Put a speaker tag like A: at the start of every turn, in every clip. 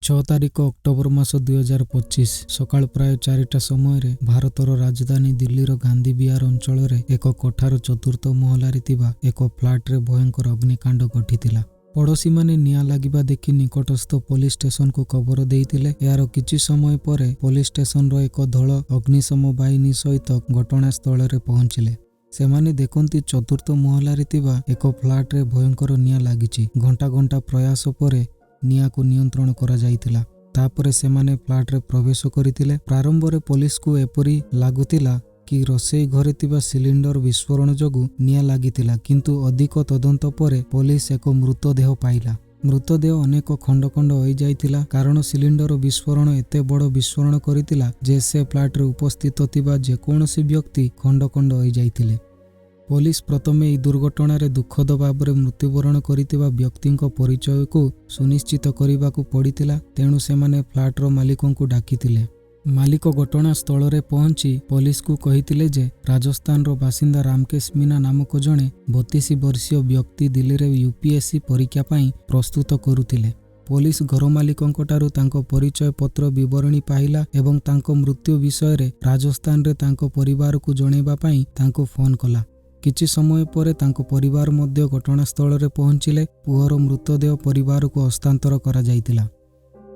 A: 6 ତାରିଖ ଅକ୍ଟୋବର ମାସ 2025 ସକାଳ ପ୍ରାୟ 4ଟା ସମୟରେ ଭାରତର ରାଜଧାନୀ ଦିଲ୍ଲୀର ଗାନ୍ଧୀ ବିହାର ଅଞ୍ଚଳରେ ଏକ କୋଠାର ଚତୁର୍ଥ ମହଲାରେ ଥିବା ଏକ ଫ୍ଲାଟରେ ଭୟଙ୍କର ଅଗ୍ନିକାଣ୍ଡ ଘଟିଥିଲା। ପଡ଼ୋଶୀମାନେ ନିଆଁ ଲାଗିବା ଦେଖି ନିକଟସ୍ଥ ପୋଲିସ ଷ୍ଟେସନକୁ ଖବର ଦେଇଥିଲେ। ଏହାର କିଛି ସମୟ ପରେ ପୋଲିସ ଷ୍ଟେସନର ଏକ ଦଳ ଅଗ୍ନିଶମ ବାହିନୀ ସହିତ ଘଟଣାସ୍ଥଳରେ ପହଞ୍ଚିଲେ। ସେମାନେ ଦେଖନ୍ତି ଚତୁର୍ଥ ମହଲାରେ ଥିବା ଏକ ଫ୍ଲାଟରେ ଭୟଙ୍କର ନିଆଁ ଲାଗିଛି। ଘଣ୍ଟା ଘଣ୍ଟା ପ୍ରୟାସ ପରେ ନିଆଁକୁ ନିୟନ୍ତ୍ରଣ କରାଯାଇଥିଲା। ତାପରେ ସେମାନେ ଫ୍ଲାଟରେ ପ୍ରବେଶ କରିଥିଲେ। ପ୍ରାରମ୍ଭରେ ପୋଲିସକୁ ଏପରି ଲାଗୁଥିଲା କି ରୋଷେଇ ଘରେ ଥିବା ସିଲିଣ୍ଡର ବିସ୍ଫୋରଣ ଯୋଗୁଁ ନିଆଁ ଲାଗିଥିଲା, କିନ୍ତୁ ଅଧିକ ତଦନ୍ତ ପରେ ପୋଲିସ ଏକ ମୃତଦେହ ପାଇଲା। ମୃତଦେହ ଅନେକ ଖଣ୍ଡ ଖଣ୍ଡ ହୋଇଯାଇଥିଲା, କାରଣ ସିଲିଣ୍ଡର ବିସ୍ଫୋରଣ ଏତେ ବଡ଼ ବିସ୍ଫୋରଣ କରିଥିଲା ଯେ ସେ ଫ୍ଲାଟରେ ଉପସ୍ଥିତ ଥିବା ଯେକୌଣସି ବ୍ୟକ୍ତି ଖଣ୍ଡ ଖଣ୍ଡ ହୋଇଯାଇଥିଲେ। ପୋଲିସ ପ୍ରଥମେ ଏହି ଦୁର୍ଘଟଣାରେ ଦୁଃଖଦ ଭାବରେ ମୃତ୍ୟୁବରଣ କରିଥିବା ବ୍ୟକ୍ତିଙ୍କ ପରିଚୟକୁ ସୁନିଶ୍ଚିତ କରିବାକୁ ପଡ଼ିଥିଲା। ତେଣୁ ସେମାନେ ଫ୍ଲାଟର ମାଲିକଙ୍କୁ ଡାକିଥିଲେ। ମାଲିକ ଘଟଣାସ୍ଥଳରେ ପହଞ୍ଚି ପୋଲିସକୁ କହିଥିଲେ ଯେ ରାଜସ୍ଥାନର ବାସିନ୍ଦା ରାମକେଶ ମୀନା ନାମକ ଜଣେ 32 ବର୍ଷୀୟ ବ୍ୟକ୍ତି ଦିଲ୍ଲୀରେ UPSC ପରୀକ୍ଷା ପାଇଁ ପ୍ରସ୍ତୁତ କରୁଥିଲେ। ପୋଲିସ ଘର ମାଲିକଙ୍କଠାରୁ ତାଙ୍କ ପରିଚୟ ପତ୍ର ବିବରଣୀ ପାଇଲା ଏବଂ ତାଙ୍କ ମୃତ୍ୟୁ ବିଷୟରେ ରାଜସ୍ଥାନରେ ତାଙ୍କ ପରିବାରକୁ ଜଣାଇବା ପାଇଁ ତାଙ୍କୁ ଫୋନ୍ କଲା। କିଛି ସମୟ ପରେ ତାଙ୍କ ପରିବାର ମଧ୍ୟ ଘଟଣାସ୍ଥଳରେ ପହଞ୍ଚିଲେ। ପୁଅର ମୃତଦେହ ପରିବାରକୁ ହସ୍ତାନ୍ତର କରାଯାଇଥିଲା।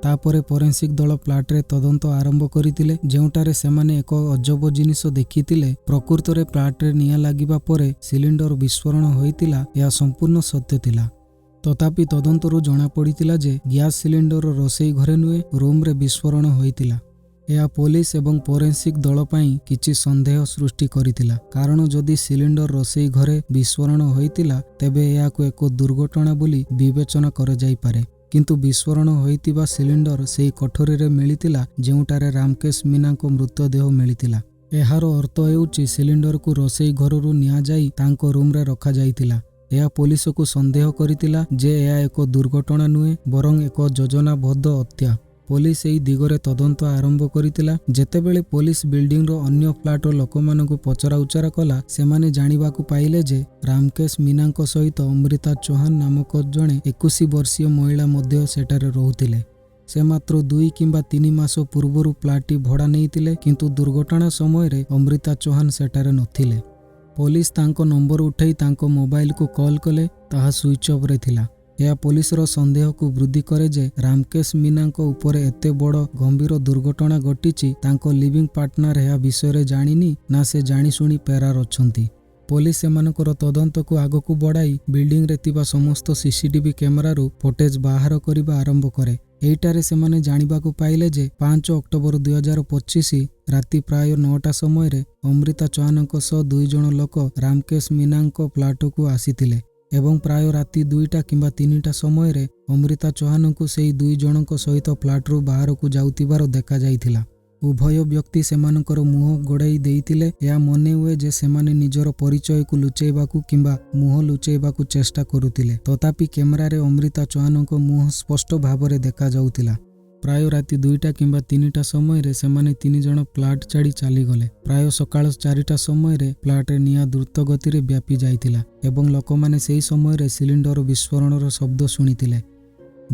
A: ତାପରେ ଫୋରେନ୍ସିକ୍ ଦଳ ଫ୍ଲାଟରେ ତଦନ୍ତ ଆରମ୍ଭ କରିଥିଲେ, ଯେଉଁଠାରେ ସେମାନେ ଏକ ଅଜବ ଜିନିଷ ଦେଖିଥିଲେ। ପ୍ରକୃତରେ ଫ୍ଲାଟରେ ନିଆଁ ଲାଗିବା ପରେ ସିଲିଣ୍ଡର ବିସ୍ଫୋରଣ ହୋଇଥିଲା, ଏହା ସମ୍ପୂର୍ଣ୍ଣ ସତ୍ୟ ଥିଲା। ତଥାପି ତଦନ୍ତରୁ ଜଣାପଡ଼ିଥିଲା ଯେ ଗ୍ୟାସ୍ ସିଲିଣ୍ଡର ରୋଷେଇ ଘରେ ନୁହେଁ, ରୁମ୍ରେ ବିସ୍ଫୋରଣ ହୋଇଥିଲା। ଏହା ପୋଲିସ ଏବଂ ଫୋରେନ୍ସିକ୍ ଦଳ ପାଇଁ କିଛି ସନ୍ଦେହ ସୃଷ୍ଟି କରିଥିଲା, କାରଣ ଯଦି ସିଲିଣ୍ଡର ରୋଷେଇ ଘରେ ବିସ୍ଫୋରଣ ହୋଇଥିଲା ତେବେ ଏହାକୁ ଏକ ଦୁର୍ଘଟଣା ବୋଲି ବିବେଚନା କରାଯାଇପାରେ। କିନ୍ତୁ ବିସ୍ଫୋରଣ ହୋଇଥିବା ସିଲିଣ୍ଡର ସେହି କୋଠରୀରେ ମିଳିଥିଲା ଯେଉଁଠାରେ ରାମକେଶ ମୀନାଙ୍କ ମୃତଦେହ ମିଳିଥିଲା। ଏହାର ଅର୍ଥ ହେଉଛି ସିଲିଣ୍ଡରକୁ ରୋଷେଇ ଘରରୁ ନିଆଯାଇ ତାଙ୍କ ରୁମ୍ରେ ରଖାଯାଇଥିଲା। ଏହା ପୋଲିସକୁ ସନ୍ଦେହ କରିଥିଲା ଯେ ଏହା ଏକ ଦୁର୍ଘଟଣା ନୁହେଁ, ବରଂ ଏକ ଯୋଜନାବଦ୍ଧ ହତ୍ୟା। ପୋଲିସ ଏହି ଦିଗରେ ତଦନ୍ତ ଆରମ୍ଭ କରିଥିଲା। ଯେତେବେଳେ ପୋଲିସ ବିଲ୍ଡିଂର ଅନ୍ୟ ଫ୍ଲାଟର ଲୋକମାନଙ୍କୁ ପଚରାଉଚରା କଲା, ସେମାନେ ଜାଣିବାକୁ ପାଇଲେ ଯେ ରାମକେଶ ମୀନାଙ୍କ ସହିତ ଅମୃତା ଚୌହାନ ନାମକ ଜଣେ 21 ବର୍ଷୀୟ ମହିଳା ମଧ୍ୟ ସେଠାରେ ରହୁଥିଲେ। ସେ ମାତ୍ର 2 କିମ୍ବା 3 ମାସ ପୂର୍ବରୁ ଫ୍ଲାଟଟି ଭଡ଼ା ନେଇଥିଲେ, କିନ୍ତୁ ଦୁର୍ଘଟଣା ସମୟରେ ଅମୃତା ଚୌହାନ ସେଠାରେ ନଥିଲେ। ପୋଲିସ ତାଙ୍କ ନମ୍ବର ଉଠାଇ ତାଙ୍କ ମୋବାଇଲକୁ କଲ୍ କଲେ, ତାହା ସୁଇଚ୍ ଅଫ୍ରେ ଥିଲା। ଏହା ପୋଲିସର ସନ୍ଦେହକୁ ବୃଦ୍ଧି କରେ ଯେ ରାମକେଶ ମୀନାଙ୍କ ଉପରେ ଏତେ ବଡ଼ ଗମ୍ଭୀର ଦୁର୍ଘଟଣା ଘଟିଛି। ତାଙ୍କ ଲିଭିଂ ପାର୍ଟନର ଏହା ବିଷୟରେ ଜାଣିନି, ନା ସେ ଜାଣିଶୁଣି ଫେରାର ଅଛନ୍ତି। ପୋଲିସ ସେମାନଙ୍କର ତଦନ୍ତକୁ ଆଗକୁ ବଢ଼ାଇ ବିଲ୍ଡିଂରେ ଥିବା ସମସ୍ତ CCTV କ୍ୟାମେରାରୁ ଫୁଟେଜ୍ ବାହାର କରିବା ଆରମ୍ଭ କରେ। ଏହିଠାରେ ସେମାନେ ଜାଣିବାକୁ ପାଇଲେ ଯେ 5 ଅକ୍ଟୋବର 2025 ରାତି ପ୍ରାୟ 9ଟା ସମୟରେ ଅମୃତା ଚୌହାନଙ୍କ ସହ 2 ଜଣ ଲୋକ ରାମକେଶ ମୀନାଙ୍କ ଫ୍ଲାଟକୁ ଆସିଥିଲେ ଏବଂ ପ୍ରାୟ ରାତି 2ଟା କିମ୍ବା 3ଟା ସମୟରେ ଅମୃତା ଚୌହାନଙ୍କୁ ସେହି 2 ଜଣଙ୍କ ସହିତ ଫ୍ଲାଟରୁ ବାହାରକୁ ଯାଉଥିବାର ଦେଖାଯାଇଥିଲା। ଉଭୟ ବ୍ୟକ୍ତି ସେମାନଙ୍କର ମୁହଁ ଘୋଡ଼ାଇ ଦେଇଥିଲେ। ଏହା ମନେ ହୁଏ ଯେ ସେମାନେ ନିଜର ପରିଚୟକୁ ଲୁଚାଇବାକୁ କିମ୍ବା ମୁହଁ ଲୁଚାଇବାକୁ ଚେଷ୍ଟା କରୁଥିଲେ। ତଥାପି କ୍ୟାମେରାରେ ଅମୃତା ଚୌହାନଙ୍କ ମୁହଁ ସ୍ପଷ୍ଟ ଭାବରେ ଦେଖାଯାଉଥିଲା। ପ୍ରାୟ ରାତି 2ଟା କିମ୍ବା 3ଟା ସମୟରେ ସେମାନେ 3 ଜଣ ଫ୍ଲାଟ ଛାଡ଼ି ଚାଲିଗଲେ। ପ୍ରାୟ ସକାଳ 4ଟା ସମୟରେ ଫ୍ଲାଟରେ ନିଆଁ ଦ୍ରୁତ ଗତିରେ ବ୍ୟାପି ଯାଇଥିଲା ଏବଂ ଲୋକମାନେ ସେହି ସମୟରେ ସିଲିଣ୍ଡର ବିସ୍ଫୋରଣର ଶବ୍ଦ ଶୁଣିଥିଲେ।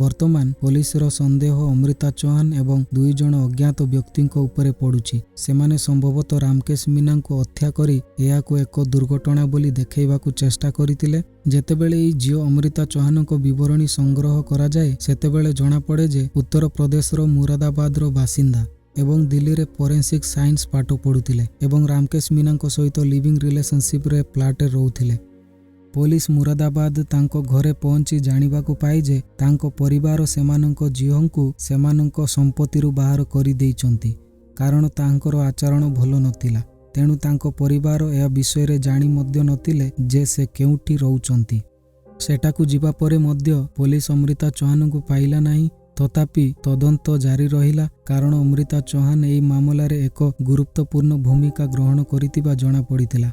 A: ବର୍ତ୍ତମାନ ପୋଲିସର ସନ୍ଦେହ ଅମୃତା ଚୌହାନ ଏବଂ 2 ଜଣ ଅଜ୍ଞାତ ବ୍ୟକ୍ତିଙ୍କ ଉପରେ ପଡ଼ୁଛି। ସେମାନେ ସମ୍ଭବତଃ ରାମକେଶ ମୀନାଙ୍କୁ ହତ୍ୟା କରି ଏହାକୁ ଏକ ଦୁର୍ଘଟଣା ବୋଲି ଦେଖାଇବାକୁ ଚେଷ୍ଟା କରିଥିଲେ। ଯେତେବେଳେ ଏହି ଝିଅ ଅମୃତା ଚୌହାନଙ୍କ ବିବରଣୀ ସଂଗ୍ରହ କରାଯାଏ, ସେତେବେଳେ ଜଣାପଡ଼େ ଯେ ଉତ୍ତରପ୍ରଦେଶର ମୁରାଦାବାଦର ବାସିନ୍ଦା ଏବଂ ଦିଲ୍ଲୀରେ ଫୋରେନ୍ସିକ୍ ସାଇନ୍ସ ପାଠ ପଢ଼ୁଥିଲେ ଏବଂ ରାମକେଶ ମୀନାଙ୍କ ସହିତ ଲିଭିଂ ରିଲେସନସିପ୍ରେ ଫ୍ଲାଟରେ ରହୁଥିଲେ। ପୋଲିସ ମୁରାଦାବାଦ ତାଙ୍କ ଘରେ ପହଞ୍ଚି ଜାଣିବାକୁ ପାଏ ଯେ ତାଙ୍କ ପରିବାର ସେମାନଙ୍କ ଝିଅଙ୍କୁ ସେମାନଙ୍କ ସମ୍ପତ୍ତିରୁ ବାହାର କରିଦେଇଛନ୍ତି, କାରଣ ତାଙ୍କର ଆଚରଣ ଭଲ ନଥିଲା। ତେଣୁ ତାଙ୍କ ପରିବାର ଏହା ବିଷୟରେ ଜାଣି ମଧ୍ୟ ନଥିଲେ ଯେ ସେ କେଉଁଠି ରହୁଛନ୍ତି। ସେଠାକୁ ଯିବା ପରେ ମଧ୍ୟ ପୋଲିସ ଅମୃତା ଚୌହାନଙ୍କୁ ପାଇଲା ନାହିଁ। ତଥାପି ତଦନ୍ତ ଜାରି ରହିଲା, କାରଣ ଅମୃତା ଚୌହାନ ଏହି ମାମଲାରେ ଏକ ଗୁରୁତ୍ୱପୂର୍ଣ୍ଣ ଭୂମିକା ଗ୍ରହଣ କରିଥିବା ଜଣାପଡ଼ିଥିଲା।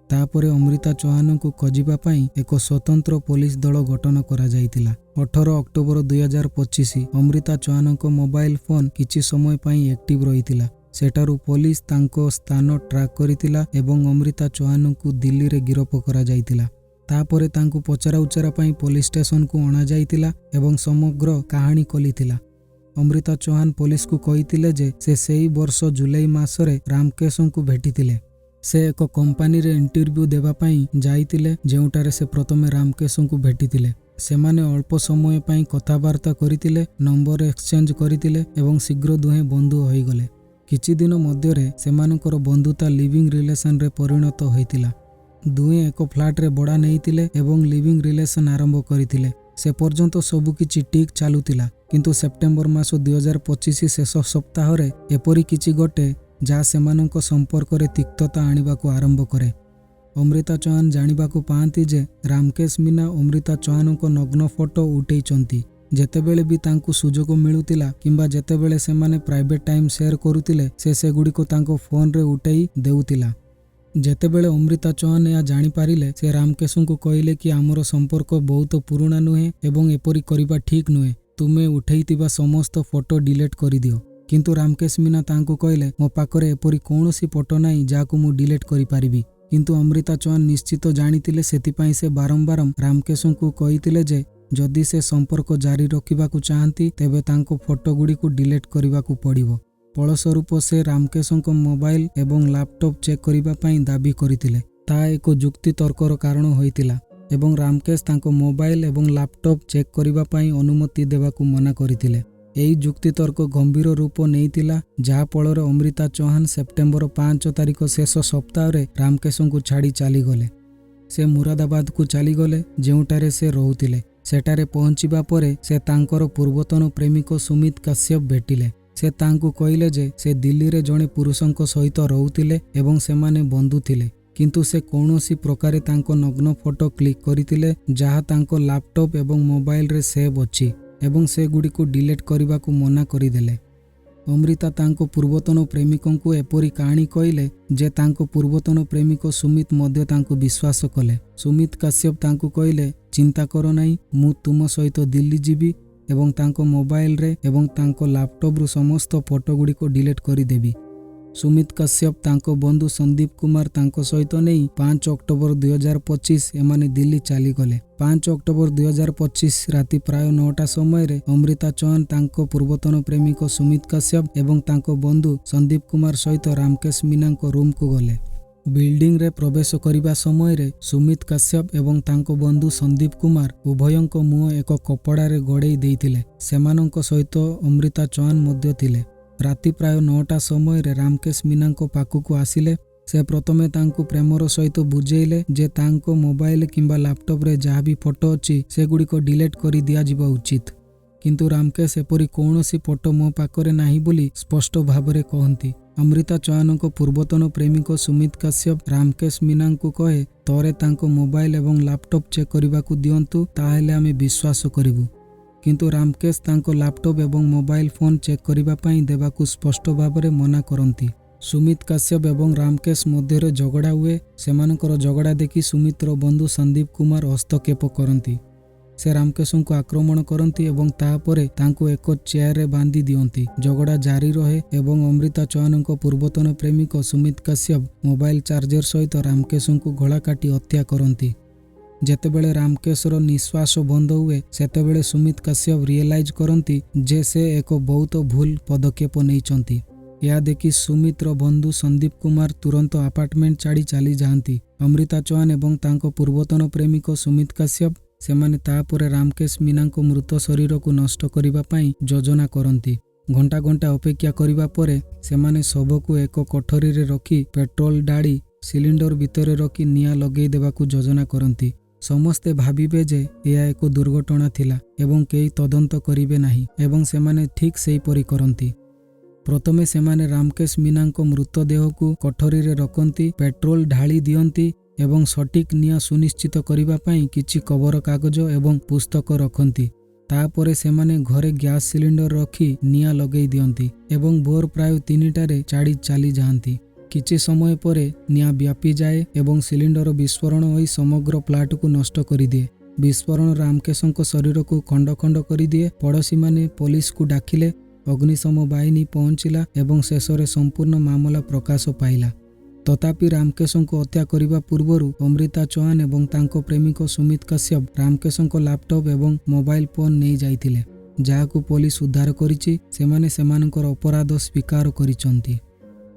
A: ତାପରେ ଅମୃତା ଚୌହାନଙ୍କୁ ଖୋଜିବା ପାଇଁ ଏକ ସ୍ୱତନ୍ତ୍ର ପୋଲିସ ଦଳ ଗଠନ କରାଯାଇଥିଲା। 18 ଅକ୍ଟୋବର 2025 ଅମୃତା ଚୌହାନଙ୍କ ମୋବାଇଲ ଫୋନ୍ କିଛି ସମୟ ପାଇଁ ଆକ୍ଟିଭ୍ ରହିଥିଲା। ସେଠାରୁ ପୋଲିସ ତାଙ୍କ ସ୍ଥାନ ଟ୍ରାକ୍ କରିଥିଲା ଏବଂ ଅମୃତା ଚୌହାନଙ୍କୁ ଦିଲ୍ଲୀରେ ଗିରଫ କରାଯାଇଥିଲା। ତାପରେ ତାଙ୍କୁ ପଚରାଉଚରା ପାଇଁ ପୋଲିସ ଷ୍ଟେସନକୁ ଅଣାଯାଇଥିଲା ଏବଂ ସମଗ୍ର କାହାଣୀ ଖୋଲିଥିଲା। ଅମୃତା ଚୌହାନ ପୋଲିସକୁ କହିଥିଲେ ଯେ ସେ ସେହି ବର୍ଷ ଜୁଲାଇ ମାସରେ ରାମକେଶଙ୍କୁ ଭେଟିଥିଲେ। ସେ ଏକ କମ୍ପାନୀରେ ଇଣ୍ଟରଭ୍ୟୁ ଦେବା ପାଇଁ ଯାଇଥିଲେ, ଯେଉଁଠାରେ ସେ ପ୍ରଥମେ ରାମକେଶଙ୍କୁ ଭେଟିଥିଲେ। ସେମାନେ ଅଳ୍ପ ସମୟ ପାଇଁ କଥାବାର୍ତ୍ତା କରିଥିଲେ, ନମ୍ବର ଏକ୍ସଚେଞ୍ଜ କରିଥିଲେ ଏବଂ ଶୀଘ୍ର ଦୁହେଁ ବନ୍ଧୁ ହୋଇଗଲେ। କିଛି ଦିନ ମଧ୍ୟରେ ସେମାନଙ୍କର ବନ୍ଧୁତା ଲିଭିଂ ରିଲେସନରେ ପରିଣତ ହୋଇଥିଲା। ଦୁହେଁ ଏକ ଫ୍ଲାଟରେ ଭଡ଼ା ନେଇଥିଲେ ଏବଂ ଲିଭିଂ ରିଲେସନ ଆରମ୍ଭ କରିଥିଲେ। ସେ ପର୍ଯ୍ୟନ୍ତ ସବୁକିଛି ଠିକ୍ ଚାଲୁଥିଲା, କିନ୍ତୁ ସେପ୍ଟେମ୍ବର ମାସ 2025 ଶେଷ ସପ୍ତାହରେ ଏପରି କିଛି ଘଟେ ଯାହା ସେମାନଙ୍କ ସମ୍ପର୍କରେ ତିକ୍ତତା ଆଣିବାକୁ ଆରମ୍ଭ କରେ। ଅମୃତା ଚୌହାନ ଜାଣିବାକୁ ପାଆନ୍ତି ଯେ ରାମକେଶ ମୀନା ଅମୃତା ଚୌହାନଙ୍କ ନଗ୍ନ ଫଟୋ ଉଠାଇଛନ୍ତି। ଯେତେବେଳେ ବି ତାଙ୍କୁ ସୁଯୋଗ ମିଳୁଥିଲା କିମ୍ବା ଯେତେବେଳେ ସେମାନେ ପ୍ରାଇଭେଟ୍ ଟାଇମ୍ ସେୟାର କରୁଥିଲେ, ସେ ସେଗୁଡ଼ିକୁ ତାଙ୍କ ଫୋନ୍ରେ ଉଠାଇ ଦେଉଥିଲା। ଯେତେବେଳେ ଅମୃତା ଚୌହାନ ଏହା ଜାଣିପାରିଲେ, ସେ ରାମକେଶଙ୍କୁ କହିଲେ କି ଆମର ସମ୍ପର୍କ ବହୁତ ପୁରୁଣା ନୁହେଁ ଏବଂ ଏପରି କରିବା ଠିକ୍ ନୁହେଁ। ତୁମେ ଉଠାଇଥିବା ସମସ୍ତ ଫଟୋ ଡିଲିଟ୍ କରିଦିଅ। କିନ୍ତୁ ରାମକେଶ ମୀନା ତାଙ୍କୁ କହିଲେ, ମୋ ପାଖରେ ଏପରି କୌଣସି ଫଟୋ ନାହିଁ ଯାହାକୁ ମୁଁ ଡିଲିଟ୍ କରିପାରିବି। କିନ୍ତୁ ଅମୃତା ଚୌହାନ ନିଶ୍ଚିତ ଜାଣିଥିଲେ, ସେଥିପାଇଁ ସେ ବାରମ୍ବାର ରାମକେଶଙ୍କୁ କହିଥିଲେ ଯେ ଯଦି ସେ ସମ୍ପର୍କ ଜାରି ରଖିବାକୁ ଚାହାନ୍ତି ତେବେ ତାଙ୍କ ଫଟୋଗୁଡ଼ିକୁ ଡିଲିଟ୍ କରିବାକୁ ପଡ଼ିବ। ଫଳସ୍ୱରୂପ ସେ ରାମକେଶଙ୍କ ମୋବାଇଲ ଏବଂ ଲାପଟପ୍ ଚେକ୍ କରିବା ପାଇଁ ଦାବି କରିଥିଲେ। ତାହା ଏକ ଯୁକ୍ତିତର୍କର କାରଣ ହୋଇଥିଲା ଏବଂ ରାମକେଶ ତାଙ୍କ ମୋବାଇଲ ଏବଂ ଲାପଟପ୍ ଚେକ୍ କରିବା ପାଇଁ ଅନୁମତି ଦେବାକୁ ମନା କରିଥିଲେ। ଏହି ଯୁକ୍ତିତର୍କ ଗମ୍ଭୀର ରୂପ ନେଇଥିଲା, ଯାହାଫଳରେ ଅମୃତା ଚୌହାନ ସେପ୍ଟେମ୍ବର 5 ତାରିଖ ଶେଷ ସପ୍ତାହରେ ରାମକେଶଙ୍କୁ ଛାଡ଼ି ଚାଲିଗଲେ। ସେ ମୁରାଦାବାଦକୁ ଚାଲିଗଲେ, ଯେଉଁଠାରେ ସେ ରହୁଥିଲେ। ସେଠାରେ ପହଞ୍ଚିବା ପରେ ସେ ତାଙ୍କର ପୂର୍ବତନ ପ୍ରେମିକ ସୁମିତ କାଶ୍ୟପ ଭେଟିଲେ। ସେ ତାଙ୍କୁ କହିଲେ ଯେ ସେ ଦିଲ୍ଲୀରେ ଜଣେ ପୁରୁଷଙ୍କ ସହିତ ରହୁଥିଲେ ଏବଂ ସେମାନେ ବନ୍ଧୁ ଥିଲେ, କିନ୍ତୁ ସେ କୌଣସି ପ୍ରକାରେ ତାଙ୍କ ନଗ୍ନ ଫଟୋ କ୍ଲିକ୍ କରିଥିଲେ, ଯାହା ତାଙ୍କ ଲାପଟପ୍ ଏବଂ ମୋବାଇଲରେ ସେଭ୍ ଅଛି ଏବଂ ସେଗୁଡ଼ିକୁ ଡିଲିଟ୍ କରିବାକୁ ମନା କରିଦେଲେ। ଅମୃତା ତାଙ୍କ ପୂର୍ବତନ ପ୍ରେମିକଙ୍କୁ ଏପରି କାହାଣୀ କହିଲେ ଯେ ତାଙ୍କ ପୂର୍ବତନ ପ୍ରେମିକ ସୁମିତ ମଧ୍ୟ ତାଙ୍କୁ ବିଶ୍ୱାସ କଲେ। ସୁମିତ କାଶ୍ୟପ ତାଙ୍କୁ କହିଲେ, ଚିନ୍ତା କର ନାହିଁ, ମୁଁ ତୁମ ସହିତ ଦିଲ୍ଲୀ ଯିବି ଏବଂ ତାଙ୍କ ମୋବାଇଲରେ ଏବଂ ତାଙ୍କ ଲାପଟପ୍ରୁ ସମସ୍ତ ଫଟୋଗୁଡ଼ିକୁ ଡିଲିଟ୍ କରିଦେବି। ସୁମିତ କାଶ୍ୟପ ତାଙ୍କ ବନ୍ଧୁ ସନ୍ଦୀପ କୁମାର ତାଙ୍କ ସହିତ ନେଇ 5 ଅକ୍ଟୋବର 2025 ଏମାନେ ଦିଲ୍ଲୀ ଚାଲିଗଲେ। 5 ଅକ୍ଟୋବର 2025 ରାତି ପ୍ରାୟ 9ଟା ସମୟରେ ଅମୃତା ଚୌହାନ ତାଙ୍କ ପୂର୍ବତନ ପ୍ରେମିକ ସୁମିତ କାଶ୍ୟପ ଏବଂ ତାଙ୍କ ବନ୍ଧୁ ସନ୍ଦୀପ କୁମାର ସହିତ ରାମକେଶ ମୀନାଙ୍କ ରୁମ୍କୁ ଗଲେ। ବିଲ୍ଡିଂରେ ପ୍ରବେଶ କରିବା ସମୟରେ ସୁମିତ କାଶ୍ୟପ ଏବଂ ତାଙ୍କ ବନ୍ଧୁ ସନ୍ଦୀପ କୁମାର ଉଭୟଙ୍କ ମୁହଁ ଏକ କପଡ଼ାରେ ଘୋଡ଼େଇ ଦେଇଥିଲେ। ସେମାନଙ୍କ ସହିତ ଅମୃତା ଚୌହାନ ମଧ୍ୟ ଥିଲେ। ରାତି ପ୍ରାୟ 9ଟା ସମୟରେ ରାମକେଶ ମୀନାଙ୍କ ପାଖକୁ ଆସିଲେ। ସେ ପ୍ରଥମେ ତାଙ୍କୁ ପ୍ରେମର ସହିତ ବୁଝେଇଲେ ଯେ ତାଙ୍କ ମୋବାଇଲ କିମ୍ବା ଲାପଟପ୍ରେ ଯାହା ବି ଫଟୋ ଅଛି ସେଗୁଡ଼ିକ ଡିଲିଟ୍ କରି ଦିଆଯିବା ଉଚିତ। କିନ୍ତୁ ରାମକେଶ ଏପରି କୌଣସି ଫଟୋ ମୋ ପାଖରେ ନାହିଁ ବୋଲି ସ୍ପଷ୍ଟ ଭାବରେ କହନ୍ତି। ଅମୃତା ଚୌହାନଙ୍କ ପୂର୍ବତନ ପ୍ରେମିକ ସୁମିତ କାଶ୍ୟପ ରାମକେଶ ମୀନାଙ୍କୁ କହେ, ଥରେ ତାଙ୍କ ମୋବାଇଲ ଏବଂ ଲାପଟପ୍ ଚେକ୍ କରିବାକୁ ଦିଅନ୍ତୁ, ତାହେଲେ ଆମେ ବିଶ୍ୱାସ କରିବୁ। କିନ୍ତୁ ରାମକେଶ ତାଙ୍କ ଲାପଟପ୍ ଏବଂ ମୋବାଇଲ ଫୋନ୍ ଚେକ୍ କରିବା ପାଇଁ ଦେବାକୁ ସ୍ପଷ୍ଟ ଭାବରେ ମନା କରନ୍ତି। ସୁମିତ କାଶ୍ୟପ ଏବଂ ରାମକେଶ ମଧ୍ୟରେ ଝଗଡ଼ା ହୁଏ। ସେମାନଙ୍କର ଝଗଡ଼ା ଦେଖି ସୁମିତର ବନ୍ଧୁ ସନ୍ଦୀପ କୁମାର ହସ୍ତକ୍ଷେପ କରନ୍ତି। ସେ ରାମକେଶଙ୍କୁ ଆକ୍ରମଣ କରନ୍ତି ଏବଂ ତାପରେ ତାଙ୍କୁ ଏକ ଚେୟାରରେ ବାନ୍ଧି ଦିଅନ୍ତି। ଝଗଡ଼ା ଜାରି ରହେ ଏବଂ ଅମୃତା ଚୌହାନଙ୍କ ପୂର୍ବତନ ପ୍ରେମିକ ସୁମିତ କାଶ୍ୟପ ମୋବାଇଲ ଚାର୍ଜର ସହିତ ରାମକେଶଙ୍କୁ ଗଳା କାଟି ହତ୍ୟା କରନ୍ତି। ଯେତେବେଳେ ରାମକେଶର ନିଶ୍ୱାସ ବନ୍ଦ ହୁଏ, ସେତେବେଳେ ସୁମିତ କାଶ୍ୟପ ରିଏଲାଇଜ୍ କରନ୍ତି ଯେ ସେ ଏକ ବହୁତ ଭୁଲ ପଦକ୍ଷେପ ନେଇଛନ୍ତି। ଏହା ଦେଖି ସୁମିତ୍ର ବନ୍ଧୁ ସନ୍ଦୀପ କୁମାର ତୁରନ୍ତ ଆପାର୍ଟମେଣ୍ଟ ଛାଡ଼ି ଚାଲିଯାଆନ୍ତି। ଅମୃତା ଚୌହାନ ଏବଂ ତାଙ୍କ ପୂର୍ବତନ ପ୍ରେମିକ ସୁମିତ କାଶ୍ୟପ ସେମାନେ ତାପରେ ରାମକେଶ ମୀନାଙ୍କ ମୃତ ଶରୀରକୁ ନଷ୍ଟ କରିବା ପାଇଁ ଯୋଜନା କରନ୍ତି। ଘଣ୍ଟା ଘଣ୍ଟା ଅପେକ୍ଷା କରିବା ପରେ ସେମାନେ ଶବକୁ ଏକ କୋଠରୀରେ ରଖି ପେଟ୍ରୋଲ ଢାଳି ସିଲିଣ୍ଡର ଭିତରେ ରଖି ନିଆଁ ଲଗାଇ ଦେବାକୁ ଯୋଜନା କରନ୍ତି। ସମସ୍ତେ ଭାବିବେ ଯେ ଏହା ଏକ ଦୁର୍ଘଟଣା ଥିଲା ଏବଂ କେହି ତଦନ୍ତ କରିବେ ନାହିଁ ଏବଂ ସେମାନେ ଠିକ୍ ସେହିପରି କରନ୍ତି। ପ୍ରଥମେ ସେମାନେ ରାମକେଶ ମୀନାଙ୍କ ମୃତଦେହକୁ କୋଠରୀରେ ରଖନ୍ତି, ପେଟ୍ରୋଲ ଢାଳି ଦିଅନ୍ତି ଏବଂ ସଠିକ୍ ନିଆଁ ସୁନିଶ୍ଚିତ କରିବା ପାଇଁ କିଛି ଖବରକାଗଜ ଏବଂ ପୁସ୍ତକ ରଖନ୍ତି। ତାପରେ ସେମାନେ ଘରେ ଗ୍ୟାସ୍ ସିଲିଣ୍ଡର ରଖି ନିଆଁ ଲଗାଇ ଦିଅନ୍ତି ଏବଂ ଭୋର ପ୍ରାୟ 3ଟାରେ ଛାଡ଼ି ଚାଲିଯାଆନ୍ତି। କିଛି ସମୟ ପରେ ନିଆଁ ବ୍ୟାପିଯାଏ ଏବଂ ସିଲିଣ୍ଡର ବିସ୍ଫୋରଣ ହୋଇ ସମଗ୍ର ପ୍ଲାଟକୁ ନଷ୍ଟ କରିଦିଏ। ବିସ୍ଫୋରଣ ରାମକେଶଙ୍କ ଶରୀରକୁ ଖଣ୍ଡ ଖଣ୍ଡ କରିଦିଏ। ପଡ଼ୋଶୀମାନେ ପୋଲିସକୁ ଡାକିଲେ, ଅଗ୍ନିଶମ ବାହିନୀ ପହଞ୍ଚିଲା ଏବଂ ଶେଷରେ ସମ୍ପୂର୍ଣ୍ଣ ମାମଲା ପ୍ରକାଶ ପାଇଲା। ତଥାପି ରାମକେଶଙ୍କୁ ହତ୍ୟା କରିବା ପୂର୍ବରୁ ଅମୃତା ଚୌହାନ ଏବଂ ତାଙ୍କ ପ୍ରେମିକ ସୁମିତ କାଶ୍ୟପ ରାମକେଶଙ୍କ ଲାପଟପ୍ ଏବଂ ମୋବାଇଲ ଫୋନ୍ ନେଇଯାଇଥିଲେ। ଯାହାକୁ ପୋଲିସ ଉଦ୍ଧାର କରିଛି ସେମାନେ ସେମାନଙ୍କର ଅପରାଧ ସ୍ୱୀକାର କରିଛନ୍ତି।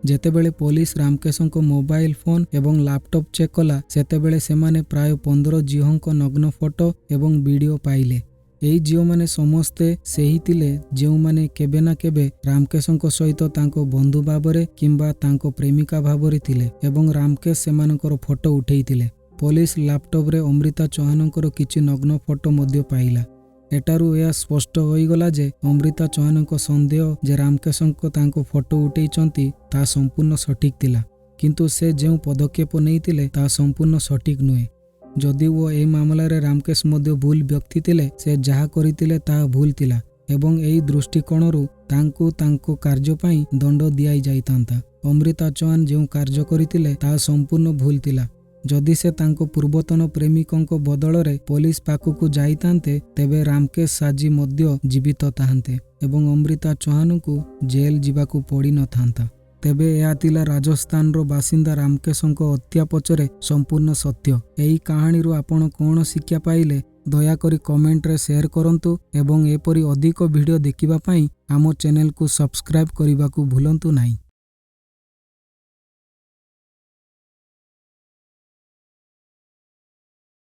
A: ଯେତେବେଳେ ପୋଲିସ ରାମକେଶଙ୍କ ମୋବାଇଲ ଫୋନ ଏବଂ ଲାପଟପ୍ ଚେକ୍ କଲା ସେତେବେଳେ ସେମାନେ ପ୍ରାୟ 15 ଝିଅଙ୍କ ନଗ୍ନ ଫଟୋ ଏବଂ ଭିଡ଼ିଓ ପାଇଲେ। ଏହି ଝିଅମାନେ ସମସ୍ତେ ସେହି ଥିଲେ ଯେଉଁମାନେ କେବେ ନା କେବେ ରାମକେଶଙ୍କ ସହିତ ତାଙ୍କ ବନ୍ଧୁ ଭାବରେ କିମ୍ବା ତାଙ୍କ ପ୍ରେମିକା ଭାବରେ ଥିଲେ ଏବଂ ରାମକେଶ ସେମାନଙ୍କର ଫଟୋ ଉଠାଇଥିଲେ। ପୋଲିସ ଲାପଟପ୍ରେ ଅମୃତା ଚୌହାନଙ୍କର କିଛି ନଗ୍ନ ଫଟୋ ମଧ୍ୟ ପାଇଲା। ଏଠାରୁ ଏହା ସ୍ପଷ୍ଟ ହୋଇଗଲା ଯେ ଅମୃତା ଚୌହାନଙ୍କ ସନ୍ଦେହ ଯେ ରାମକେଶଙ୍କ ତାଙ୍କ ଫଟୋ ଉଠାଇଛନ୍ତି ତାହା ସମ୍ପୂର୍ଣ୍ଣ ସଠିକ୍ ଥିଲା, କିନ୍ତୁ ସେ ଯେଉଁ ପଦକ୍ଷେପ ନେଇଥିଲେ ତାହା ସମ୍ପୂର୍ଣ୍ଣ ସଠିକ୍ ନୁହେଁ। ଯଦିଓ ଏହି ମାମଲାରେ ରାମକେଶ ମଧ୍ୟ ଭୁଲ ବ୍ୟକ୍ତି ଥିଲେ, ସେ ଯାହା କରିଥିଲେ ତାହା ଭୁଲ ଥିଲା ଏବଂ ଏହି ଦୃଷ୍ଟିକୋଣରୁ ତାଙ୍କୁ ତାଙ୍କ କାର୍ଯ୍ୟ ପାଇଁ ଦଣ୍ଡ ଦିଆଯାଇଥାନ୍ତା। ଅମୃତା ଚୌହାନ ଯେଉଁ କାର୍ଯ୍ୟ କରିଥିଲେ ତାହା ସମ୍ପୂର୍ଣ୍ଣ ଭୁଲ ଥିଲା। ଯଦି ସେ ତାଙ୍କ ପୂର୍ବତନ ପ୍ରେମିକଙ୍କ ବଦଳରେ ପୋଲିସ ପାଖକୁ ଯାଇଥାନ୍ତେ ତେବେ ରାମକେଶ ଆଜି ମଧ୍ୟ ଜୀବିତ ଥାନ୍ତେ ଏବଂ ଅମୃତା ଚୌହାନଙ୍କୁ ଜେଲ୍ ଯିବାକୁ ପଡ଼ିନଥାନ୍ତା। ତେବେ ଏହା ଥିଲା ରାଜସ୍ଥାନର ବାସିନ୍ଦା ରାମକେଶଙ୍କ ହତ୍ୟା ପଛରେ ସମ୍ପୂର୍ଣ୍ଣ ସତ୍ୟ। ଏହି କାହାଣୀରୁ ଆପଣ କ'ଣ ଶିକ୍ଷା ପାଇଲେ ଦୟାକରି କମେଣ୍ଟରେ ସେୟାର କରନ୍ତୁ ଏବଂ ଏପରି ଅଧିକ ଭିଡ଼ିଓ ଦେଖିବା ପାଇଁ ଆମ ଚ୍ୟାନେଲକୁ ସବସ୍କ୍ରାଇବ୍ କରିବାକୁ ଭୁଲନ୍ତୁ ନାହିଁ।